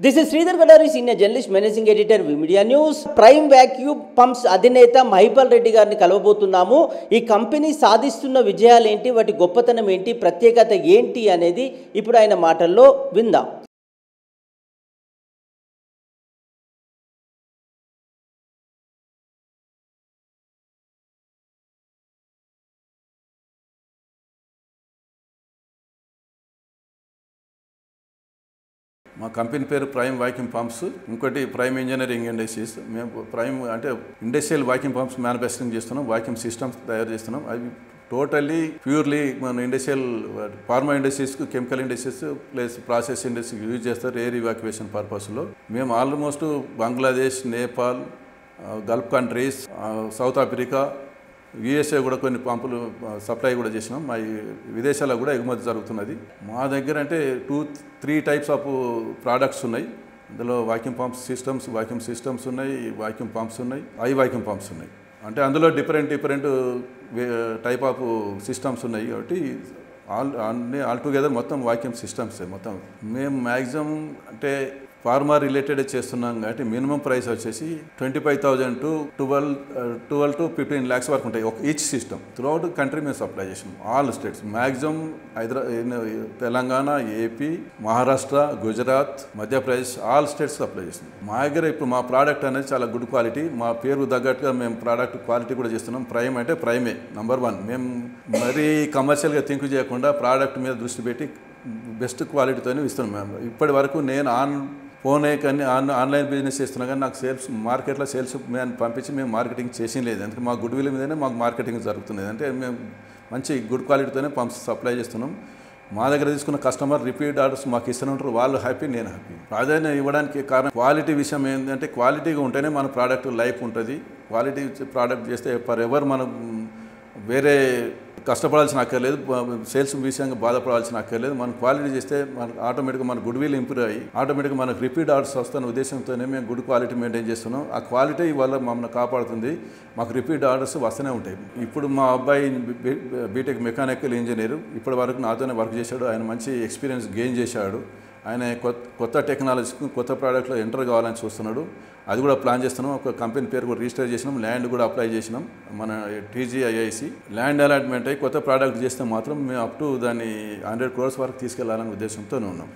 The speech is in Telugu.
This is Sridhar Gadari, senior journalist, managing editor, Media News. Prime vacuum pumps అధినేత మహిపాల్ రెడ్డి గారిని కలవబోతున్నాము. ఈ కంపెనీ సాధిస్తున్న విజయాలు ఏంటి, వాటి గొప్పతనం ఏంటి, ప్రత్యేకత ఏంటి అనేది ఇప్పుడు ఆయన మాటల్లో విందాం. మా కంపెనీ పేరు ప్రైమ్ వాక్యూమ్ పంప్స్, ఇంకోటి ప్రైమ్ ఇంజనీరింగ్ ఇండస్ట్రీస్. మేము ప్రైమ్ అంటే ఇండస్ట్రియల్ వాక్యూమ్ పంప్స్ మ్యానుఫ్యాక్చరింగ్ చేస్తున్నాం, వాక్యూమ్ సిస్టమ్స్ తయారు చేస్తున్నాం. అవి టోటల్లీ ప్యూర్లీ మన ఇండస్ట్రియల్ ఫార్మా ఇండస్ట్రీస్కు, కెమికల్ ఇండస్ట్రీస్ ప్లస్ ప్రాసెస్ ఇండస్ట్రీకి యూజ్ చేస్తారు ఎయిర్ ఇవాక్యువేషన్ పర్పస్లో. మేము almost Bangladesh, Nepal, Gulf countries, South Africa, USA కూడా కొన్ని పంపులు సప్లై కూడా చేసినాం. మా విదేశాలకు కూడా ఎగుమతి జరుగుతున్నది. మా దగ్గర అంటే 2-3 టైప్స్ ఆఫ్ ప్రోడక్ట్స్ ఉన్నాయి. అందులో వాక్యూమ్ పంప్స్ సిస్టమ్స్ ఉన్నాయి, వాక్యూమ్ పంప్స్ ఉన్నాయి, వాక్యూమ్ పంప్స్ ఉన్నాయి. అంటే అందులో డిఫరెంట్ టైప్ ఆఫ్ సిస్టమ్స్ ఉన్నాయి. కాబట్టి ఆల్ టుగెదర్ మొత్తం వాక్యూమ్ సిస్టమ్స్ మొత్తం. మేము మ్యాక్సిమం అంటే ఫార్మా రిలేటెడ్ చేస్తున్నాం కాబట్టి మినిమం ప్రైస్ వచ్చేసి 25,000 to 12 to 15 lakhs వరకు ఉంటాయి ఈచ్ సిస్టమ్. త్రూఅవుట్ కంట్రీ మేము సప్లై చేసినాం, all states maximum. Telangana, AP, Maharashtra, Gujarat, Madhya Pradesh, all states supply చేసినాం. మా దగ్గర ఇప్పుడు మా ప్రోడక్ట్ అనేది చాలా గుడ్ క్వాలిటీ. మా పేరు తగ్గట్టుగా మేము ప్రోడక్ట్ క్వాలిటీ కూడా చేస్తున్నాం. ప్రైమ్ అంటే ప్రైమే నంబర్ 1. మేము మరీ కమర్షియల్గా థింక్ చేయకుండా ప్రోడక్ట్ మీద దృష్టి పెట్టి బెస్ట్ క్వాలిటీతోనే ఇస్తున్నాం. మేము ఇప్పటి వరకు నేను ఫోనే కానీ ఆన్లైన్ బిజినెస్ చేస్తున్నా కానీ నాకు మార్కెట్లో సేల్స్ మ్యాన్ పంపించి మేము మార్కెటింగ్ చేసిన లేదు. ఎందుకంటే మా గుడ్ విల్ మీదనే మాకు మార్కెటింగ్ జరుగుతుంది. అంటే మేము మంచి గుడ్ క్వాలిటీతోనే పంప్స్ సప్లై చేస్తున్నాం. మా దగ్గర తీసుకున్న కస్టమర్ రిపీట్ ఆర్డర్స్ మాకు ఇస్తూనే ఉంటారు. వాళ్ళు హ్యాపీ, నేను హ్యాపీ. ప్రాధాన్యత ఇవ్వడానికి కారణం క్వాలిటీ విషయం ఏంటంటే క్వాలిటీగా ఉంటేనే మన ప్రోడక్ట్ లైఫ్ ఉంటుంది. క్వాలిటీ ప్రోడక్ట్ చేస్తే ఫర్ ఎవర్ మనం వేరే కష్టపడాల్సిన అక్కర్లేదు, సేల్స్ విషయంగా బాధపడాల్సిన అక్కర్లేదు. మనం క్వాలిటీ చేస్తే మనకు ఆటోమేటిక్గా మన గుడ్ విల్ ఇంప్రూవ్ అయ్యి ఆటోమేటిక్గా మనకు రిపీట్ ఆర్డర్స్ వస్తున్న ఉద్దేశంతోనే మేము గుడ్ క్వాలిటీ మెయింటైన్ చేస్తున్నాం. ఆ క్వాలిటీ వల్ల మమ్మల్ని కాపాడుతుంది. మాకు రిపీట్ ఆర్డర్స్ వస్తూనే ఉంటాయి. ఇప్పుడు మా అబ్బాయి బీటెక్ మెకానికల్ ఇంజనీర్, ఇప్పటి వరకు నాతోనే వర్క్ చేశాడు. ఆయన మంచి ఎక్స్పీరియన్స్ గెయిన్ చేశాడు. ఆయన కొత్త టెక్నాలజీకి, కొత్త ప్రోడక్ట్లో ఎంటర్ కావాలని చూస్తున్నాడు. అది కూడా ప్లాన్ చేస్తున్నాం. ఒక కంపెనీ పేరు కూడా రిజిస్టర్ చేసినాం, ల్యాండ్ కూడా అప్లై చేసినాం. మన TGIIC ల్యాండ్ అలాట్మెంట్ అయ్యి కొత్త ప్రోడక్ట్ చేస్తే మాత్రం మేము అప్ టు దాన్ని 100 crores వరకు తీసుకెళ్లాలనే ఉద్దేశంతో ఉన్నాం.